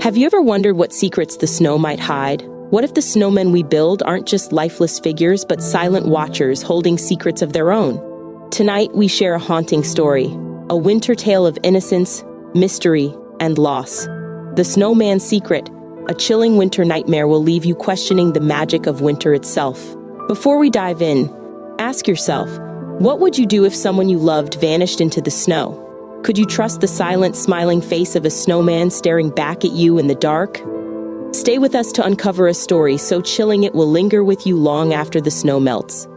Have you ever wondered what secrets the snow might hide? What if the snowmen we build aren't just lifeless figures, but silent watchers holding secrets of their own? Tonight, we share a haunting story, a winter tale of innocence, mystery, and loss. The Snowman Secret, a chilling winter nightmare, will leave you questioning the magic of winter itself. Before we dive in, ask yourself, what would you do if someone you loved vanished into the snow? Could you trust the silent, smiling face of a snowman staring back at you in the dark? Stay with us to uncover a story so chilling it will linger with you long after the snow melts.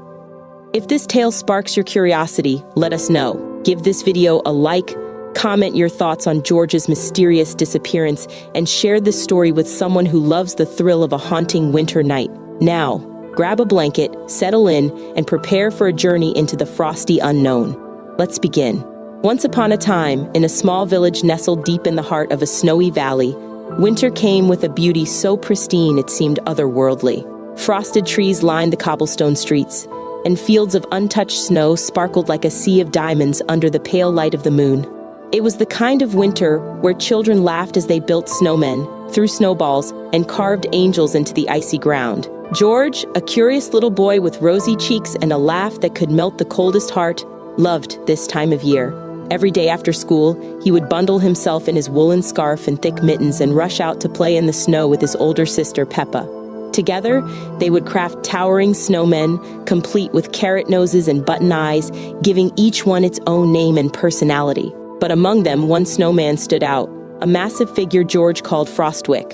If this tale sparks your curiosity, let us know. Give this video a like, comment your thoughts on George's mysterious disappearance, and share this story with someone who loves the thrill of a haunting winter night. Now, grab a blanket, settle in, and prepare for a journey into the frosty unknown. Let's begin. Once upon a time, in a small village nestled deep in the heart of a snowy valley, winter came with a beauty so pristine it seemed otherworldly. Frosted trees lined the cobblestone streets, and fields of untouched snow sparkled like a sea of diamonds under the pale light of the moon. It was the kind of winter where children laughed as they built snowmen, threw snowballs, and carved angels into the icy ground. George, a curious little boy with rosy cheeks and a laugh that could melt the coldest heart, loved this time of year. Every day after school, he would bundle himself in his woolen scarf and thick mittens and rush out to play in the snow with his older sister, Peppa. Together, they would craft towering snowmen, complete with carrot noses and button eyes, giving each one its own name and personality. But among them, one snowman stood out, a massive figure George called Frostwick.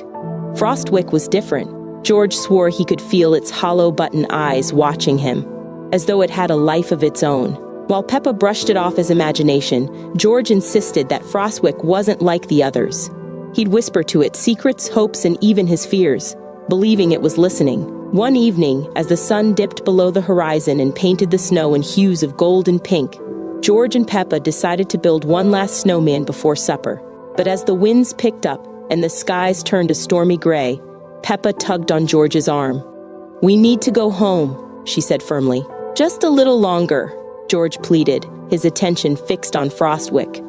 Frostwick was different. George swore he could feel its hollow button eyes watching him, as though it had a life of its own. While Peppa brushed it off as imagination, George insisted that Frostwick wasn't like the others. He'd whisper to it secrets, hopes, and even his fears, believing it was listening. One evening, as the sun dipped below the horizon and painted the snow in hues of gold and pink, George and Peppa decided to build one last snowman before supper. But as the winds picked up and the skies turned a stormy gray, Peppa tugged on George's arm. "We need to go home," she said firmly. "Just a little longer," George pleaded, his attention fixed on Frostwick.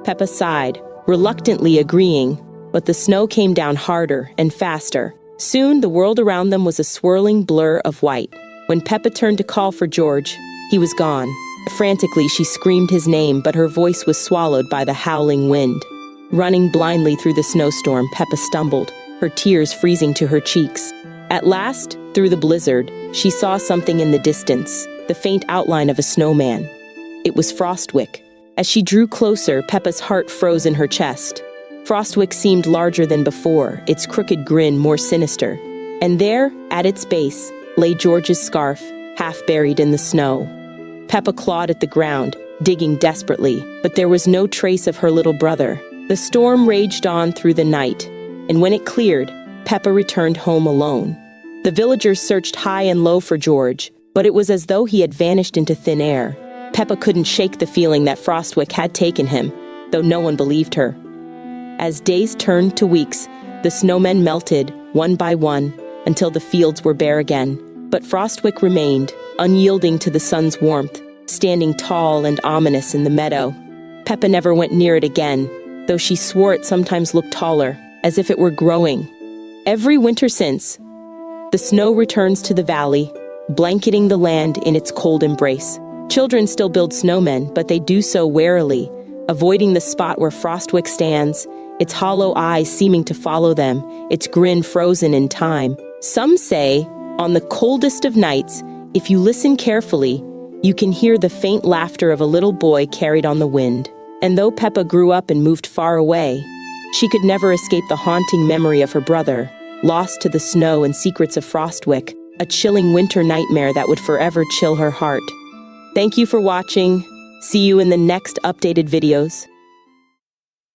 Peppa sighed, reluctantly agreeing, but the snow came down harder and faster. Soon, the world around them was a swirling blur of white. When Peppa turned to call for George, he was gone. Frantically, she screamed his name, but her voice was swallowed by the howling wind. Running blindly through the snowstorm, Peppa stumbled, her tears freezing to her cheeks. At last, through the blizzard, she saw something in the distance, the faint outline of a snowman. It was Frostwick. As she drew closer, Peppa's heart froze in her chest. Frostwick seemed larger than before, its crooked grin more sinister. And there, at its base, lay George's scarf, half buried in the snow. Peppa clawed at the ground, digging desperately, but there was no trace of her little brother. The storm raged on through the night, and when it cleared, Peppa returned home alone. The villagers searched high and low for George, but it was as though he had vanished into thin air. Peppa couldn't shake the feeling that Frostwick had taken him, though no one believed her. As days turned to weeks, the snowmen melted, one by one, until the fields were bare again. But Frostwick remained, unyielding to the sun's warmth, standing tall and ominous in the meadow. Peppa never went near it again, though she swore it sometimes looked taller, as if it were growing. Every winter since, the snow returns to the valley, blanketing the land in its cold embrace. Children still build snowmen, but they do so warily, avoiding the spot where Frostwick stands, its hollow eyes seeming to follow them, its grin frozen in time. Some say, on the coldest of nights, if you listen carefully, you can hear the faint laughter of a little boy carried on the wind. And though Peppa grew up and moved far away, she could never escape the haunting memory of her brother, lost to the snow and secrets of Frostwick, a chilling winter nightmare that would forever chill her heart. Thank you for watching. See you in the next updated videos.